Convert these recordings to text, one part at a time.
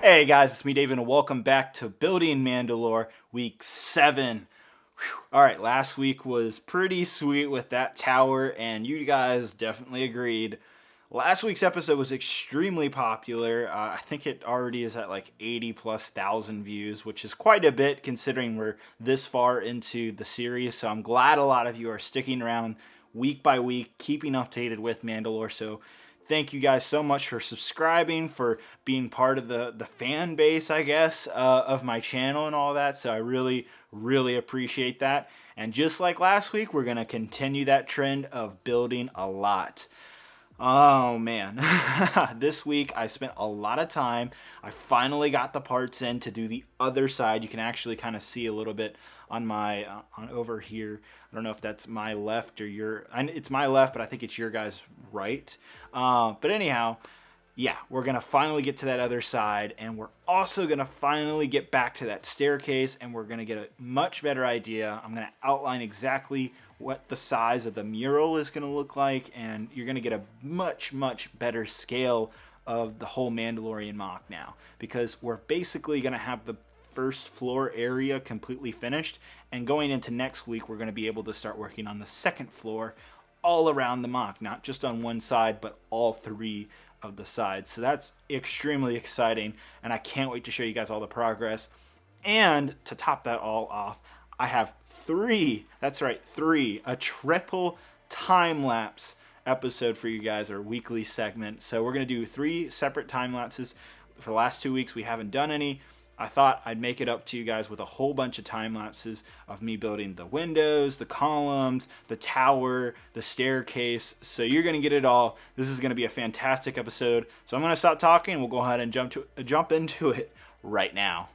Hey guys, it's me David and welcome back to Building Mandalore week 7. Alright, last week was pretty sweet with that tower and you guys definitely agreed. Last week's episode was extremely popular. I think it already is at like 80,000+ views, which is quite a bit considering we're this far into the series. So I'm glad a lot of you are sticking around week by week, keeping updated with Mandalore. So thank you guys so much for subscribing, for being part of the fan base, I guess, of my channel and all that. So I really appreciate that. And just like last week, we're going to continue that trend of building a lot. Oh man, this week I spent a lot of time. I finally got the parts in to do the other side. You can actually kind of see a little bit on my on over here. I don't know if that's my left or your. It's my left, but I think it's your guys' right. But anyhow, yeah, we're gonna finally get to that other side, and we're also gonna finally get back to that staircase, and we're gonna get a much better idea. I'm gonna outline exactly what the size of the mural is gonna look like, and you're gonna get a much better scale of the whole Mandalorian MOC now, because we're basically gonna have the first floor area completely finished, and going into next week we're going to be able to start working on the second floor all around the MOC, not just on one side but all three of the sides. So that's extremely exciting, and I can't wait to show you guys all the progress. And to top that all off, I have that's right, a triple time-lapse episode for you guys, our weekly segment. So we're going to do 3 separate time lapses. For the last 2 weeks we haven't done any. I thought I'd make it up to you guys with a whole bunch of time lapses of me building the windows, the columns, the tower, the staircase. So you're going to get it all. This is going to be a fantastic episode. So I'm going to stop talking. We'll go ahead and jump into it right now.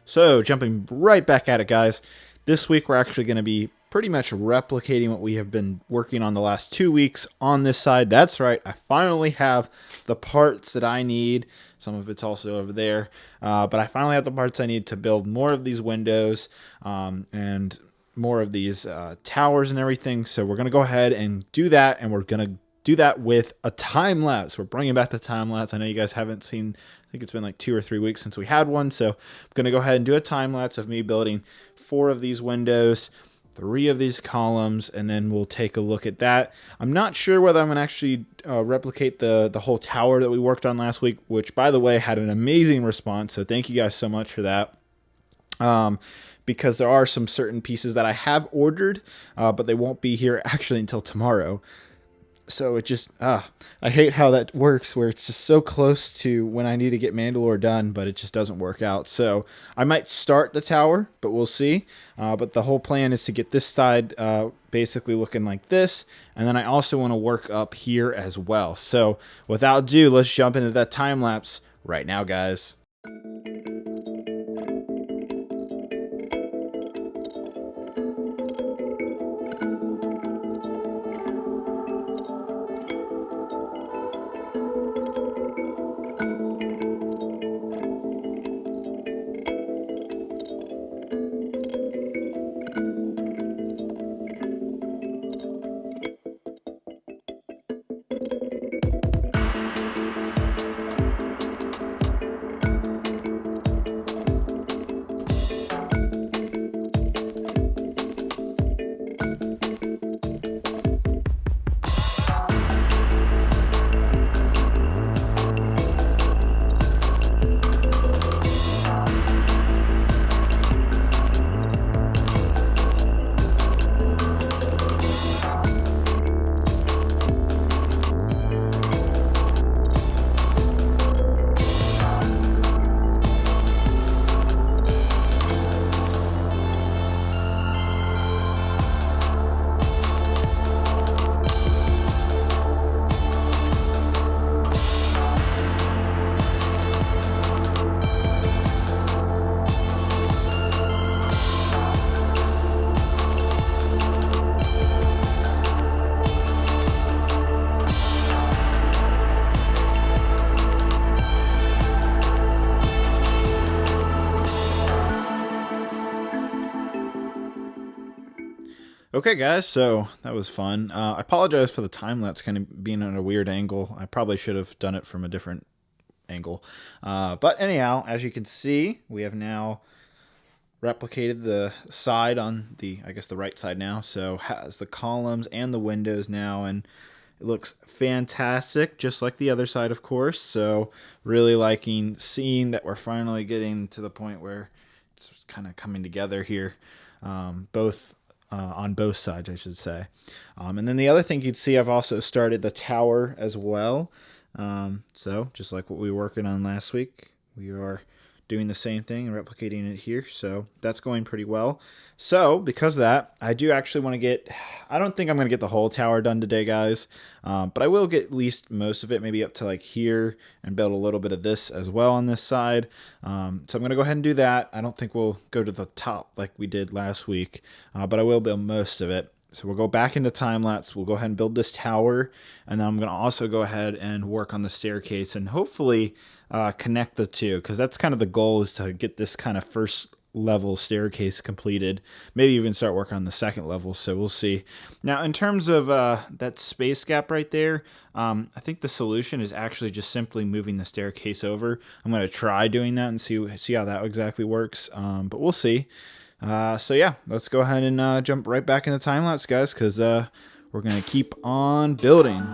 So jumping right back at it, guys. This week we're actually going to be pretty much replicating what we have been working on the last 2 weeks on this side. That's right, I finally have the parts that I need. Some of it's also over there, but I finally have the parts I need to build more of these windows and more of these towers and everything. So we're going to go ahead and do that, and we're going to do that with a time lapse. We're bringing back the time lapse. I know you guys haven't seen, I think it's been like 2 or 3 weeks since we had one, so I'm going to go ahead and do a time lapse of me building 4 of these windows, 3 of these columns, and then we'll take a look at that. I'm not sure whether I'm going to actually replicate the whole tower that we worked on last week, which, by the way, had an amazing response, so thank you guys so much for that. Because there are some certain pieces that I have ordered, but they won't be here actually until tomorrow. So it just, I hate how that works, where it's just so close to when I need to get Mandalore done, but it just doesn't work out. So I might start the tower, but we'll see. But the whole plan is to get this side basically looking like this, and then I also want to work up here as well. So without ado, let's jump into that time lapse right now, guys. Okay, guys, so that was fun. I apologize for the time lapse kind of being at a weird angle. I probably should have done it from a different angle. But anyhow, as you can see, we have now replicated the side on the, I guess, the right side now. So has the columns and the windows now, and it looks fantastic, just like the other side, of course. So really liking seeing that we're finally getting to the point where it's kind of coming together here, both on both sides, I should say. And then the other thing you'd see, I've also started the tower as well. So just like what we were working on last week, we are doing the same thing and replicating it here. So that's going pretty well. So because of that, I do actually want to get, I don't think I'm going to get the whole tower done today, guys. But I will get at least most of it, maybe up to like here, and build a little bit of this as well on this side. So I'm going to go ahead and do that. I don't think we'll go to the top like we did last week, but I will build most of it. So we'll go back into time-lapse. We'll go ahead and build this tower, and then I'm going to also go ahead and work on the staircase and hopefully connect the two, because that's kind of the goal, is to get this kind of first level staircase completed, maybe even start working on the second level. So we'll see. Now, in terms of that space gap right there, I think the solution is actually just simply moving the staircase over. I'm going to try doing that and see how that exactly works, but we'll see. So yeah, let's go ahead and jump right back into time-lapse, guys, because we're going to keep on building.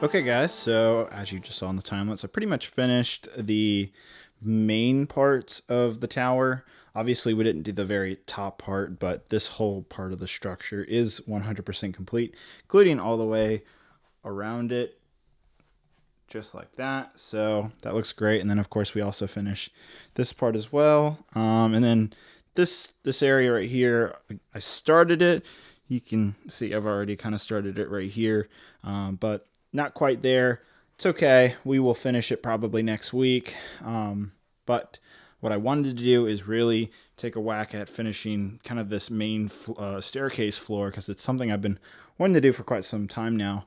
Okay, guys, so as you just saw in the time-lapse, I pretty much finished the main parts of the tower. Obviously, we didn't do the very top part, but this whole part of the structure is 100% complete, including all the way around it, just like that. So that looks great. And then, of course, we also finish this part as well. And then this area right here, I started it. You can see I've already kind of started it right here, but not quite there. It's okay. We will finish it probably next week. But what I wanted to do is really take a whack at finishing kind of this main staircase floor, because it's something I've been wanting to do for quite some time now.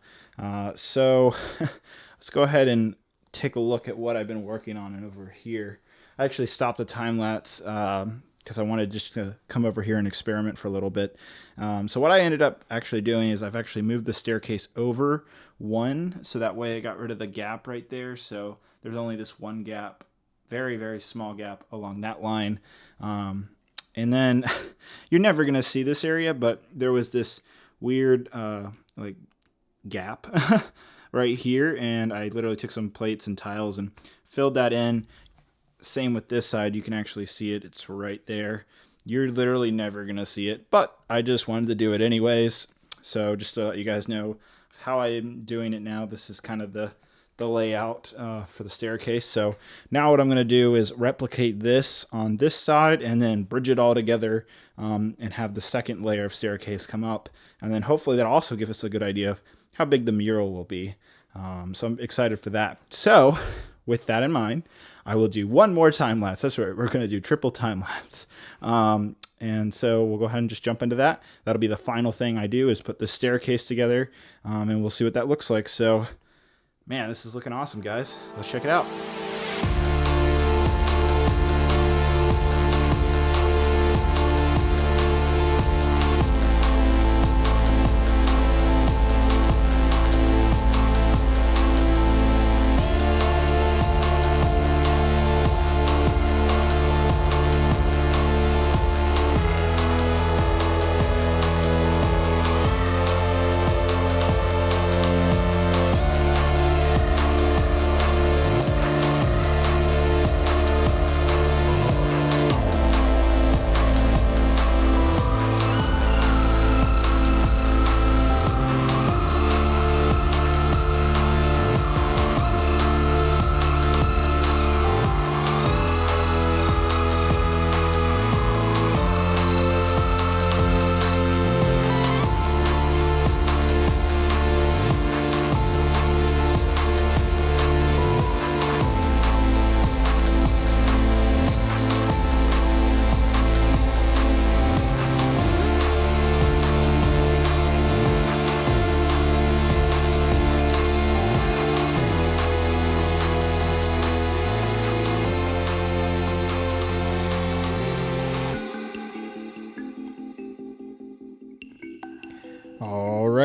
So let's go ahead and take a look at what I've been working on over here. I actually stopped the time-lapse because I wanted just to come over here and experiment for a little bit. So what I ended up actually doing is I've actually moved the staircase over one, so that way I got rid of the gap right there. So there's only this one gap, very, very small gap along that line. And then you're never going to see this area, but there was this weird like gap right here, and I literally took some plates and tiles and filled that in. Same with this side. You can actually see it. It's right there. You're literally never going to see it, but I just wanted to do it anyways. So just to let you guys know how I'm doing it now, this is kind of the layout for the staircase. So now what I'm going to do is replicate this on this side and then bridge it all together and have the second layer of staircase come up. And then hopefully that'll also give us a good idea of how big the mural will be. So I'm excited for that. So with that in mind, I will do one more time-lapse. That's right, we're going to do triple time-lapse. And so we'll go ahead and just jump into that. That'll be the final thing I do, is put the staircase together, and we'll see what that looks like. So, man, this is looking awesome, guys. Let's check it out.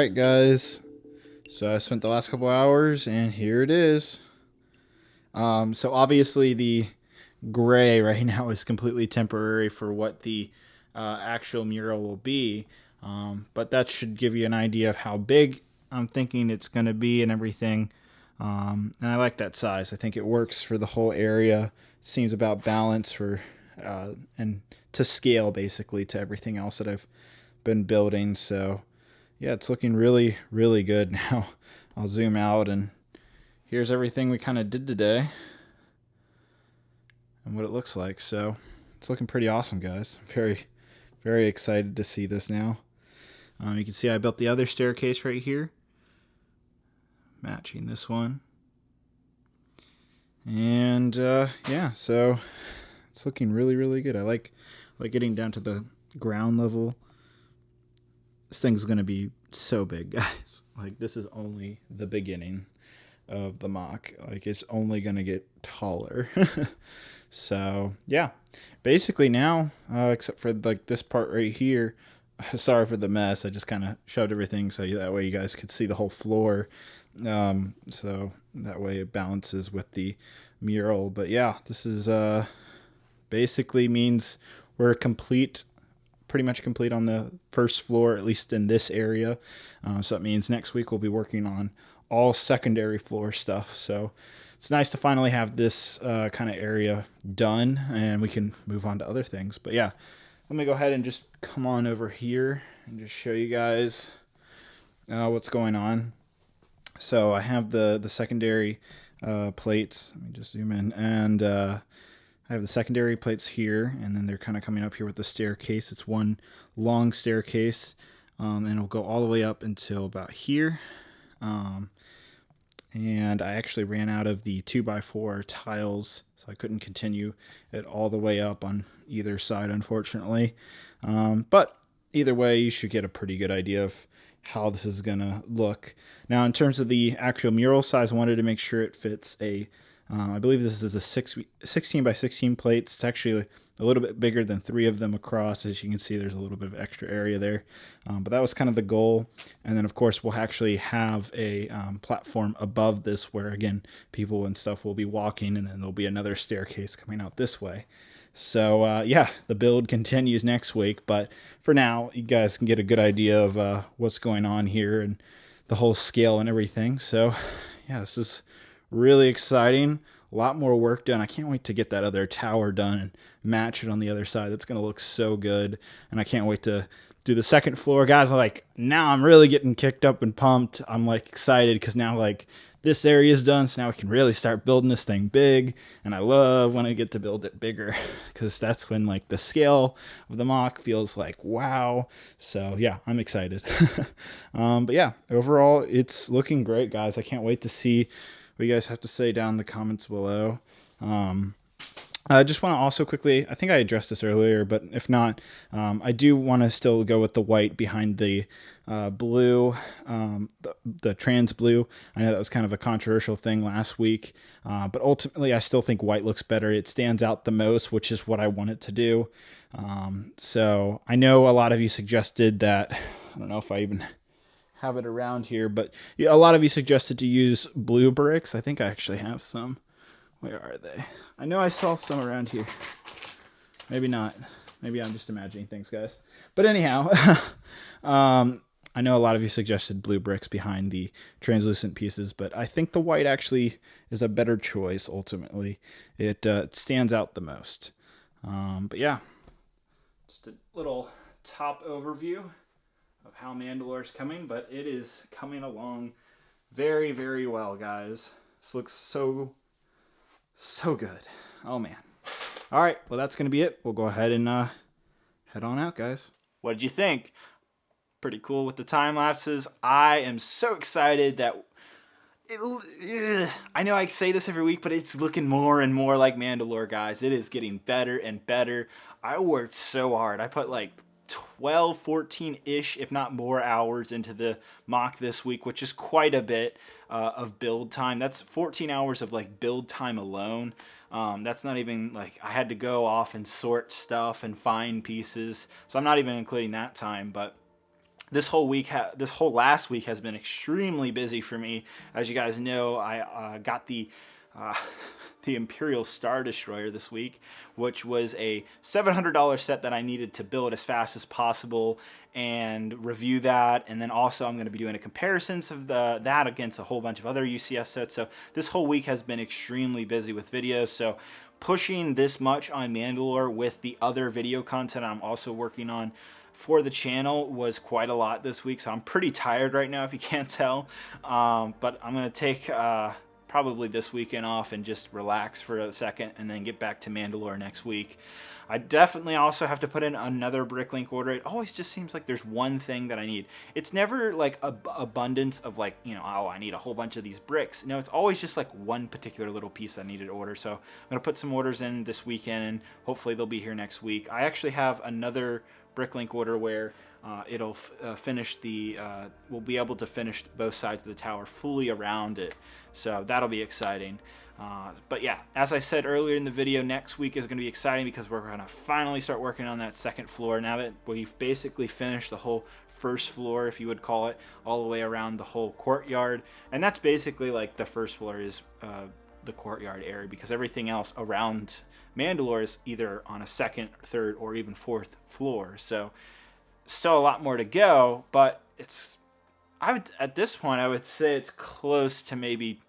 right, guys. So I spent the last couple hours, and here it is. So obviously the gray right now is completely temporary for what the actual mural will be. But that should give you an idea of how big I'm thinking it's going to be and everything. And I like that size. I think it works for the whole area. It seems about balanced for and to scale basically to everything else that I've been building. So yeah, it's looking really, really good now. I'll zoom out, and here's everything we kind of did today and what it looks like. So it's looking pretty awesome, guys. Very, very excited to see this now. You can see I built the other staircase right here, matching this one. And yeah, so it's looking really, really good. I like getting down to the ground level. This thing's gonna be so big, guys. Like, this is only the beginning of the mock. Like, it's only gonna get taller. So yeah, basically now, except for like this part right here. Sorry for the mess. I just kind of shoved everything so that way you guys could see the whole floor. So that way it balances with the mural. But yeah, this is basically means we're complete, pretty much complete on the first floor, at least in this area. So that means next week we'll be working on all secondary floor stuff. So it's nice to finally have this kind of area done, and we can move on to other things. But yeah, let me go ahead and just come on over here and just show you guys what's going on. So I have the secondary plates. Let me just zoom in, and I have the secondary plates here, and then they're kind of coming up here with the staircase. It's one long staircase, and it'll go all the way up until about here. And I actually ran out of the 2x4 tiles, so I couldn't continue it all the way up on either side, unfortunately. But either way, you should get a pretty good idea of how this is gonna look. Now, in terms of the actual mural size, I wanted to make sure it fits a I believe this is a 16 by 16 plates. It's actually a little bit bigger than 3 of them across. As you can see, there's a little bit of extra area there. But that was kind of the goal. And then, of course, we'll actually have a platform above this where, again, people and stuff will be walking, and then there'll be another staircase coming out this way. So, yeah, the build continues next week. But for now, you guys can get a good idea of what's going on here and the whole scale and everything. So, yeah, this is really exciting. A lot more work done. I can't wait to get that other tower done and match it on the other side. That's going to look so good. And I can't wait to do the second floor. Guys, like, now I'm really getting kicked up and pumped. I'm like excited because now like this area is done. So now we can really start building this thing big. And I love when I get to build it bigger because that's when like the scale of the mock feels like, wow. So yeah, I'm excited. But yeah, overall, it's looking great, guys. I can't wait to see what you guys have to say down in the comments below. I just want to also quickly, I think I addressed this earlier, but if not, I do want to still go with the white behind the blue, the trans blue. I know that was kind of a controversial thing last week, but ultimately I still think white looks better. It stands out the most, which is what I want it to do. So I know a lot of you suggested that, I don't know if I even have it around here, but yeah, a lot of you suggested to use blue bricks. I think I actually have some. Where are they? I know I saw some around here. Maybe not. Maybe I'm just imagining things, guys. But anyhow, I know a lot of you suggested blue bricks behind the translucent pieces, but I think the white actually is a better choice ultimately. It stands out the most. But yeah, just a little top overview of how Mandalore is coming, but it is coming along very, very well, guys. This looks so good. Oh man. All right, well, that's gonna be it. We'll go ahead and head on out, guys. What did you think? Pretty cool with the time lapses. I am so excited that I know I say this every week, but it's looking more and more like Mandalore, guys. It is getting better and better. I worked so hard. I put like 12, 14-ish, if not more hours into the mock this week, which is quite a bit of build time. That's 14 hours of like build time alone. That's not even like I had to go off and sort stuff and find pieces. So I'm not even including that time, but this whole week, this whole last week has been extremely busy for me. As you guys know, I got the uh, the Imperial Star Destroyer this week, which was a $700 set that I needed to build as fast as possible and review that. And then also I'm going to be doing a comparisons of that against a whole bunch of other UCS sets. So this whole week has been extremely busy with videos. So pushing this much on Mandalore with the other video content I'm also working on for the channel was quite a lot this week. So I'm pretty tired right now, if you can't tell. But I'm going to take probably this weekend off and just relax for a second and then get back to Mandalore next week. I definitely also have to put in another Bricklink order. It always just seems like there's one thing that I need. It's never like a abundance of like, you know, oh, I need a whole bunch of these bricks. No, it's always just like one particular little piece I needed to order. So I'm going to put some orders in this weekend and hopefully they'll be here next week. I actually have another Bricklink order where it'll finish the, we'll be able to finish both sides of the tower fully around it. So that'll be exciting. But yeah, as I said earlier in the video, next week is going to be exciting because we're going to finally start working on that second floor. Now that we've basically finished the whole first floor, if you would call it, all the way around the whole courtyard. And that's basically like the first floor is the courtyard area, because everything else around Mandalore is either on a second, third, or even fourth floor. So still a lot more to go, but it's, at this point I would say it's close to maybe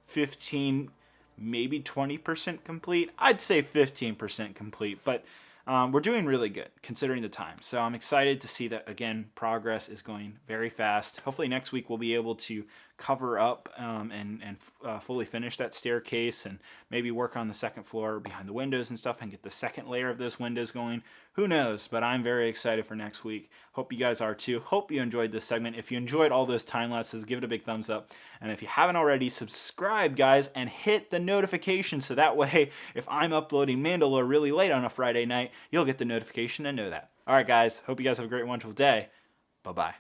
15, maybe 20% complete. I'd say 15% complete, but we're doing really good considering the time. So I'm excited to see that, again, progress is going very fast. Hopefully next week we'll be able to cover up and fully finish that staircase and maybe work on the second floor behind the windows and stuff and get the second layer of those windows going. Who knows? But I'm very excited for next week. Hope you guys are too. Hope you enjoyed this segment. If you enjoyed all those time lapses, give it a big thumbs up. And if you haven't already, subscribe, guys, and hit the notification so that way if I'm uploading Mandalore really late on a Friday night, you'll get the notification and know that. All right, guys. Hope you guys have a great, wonderful day. Bye-bye.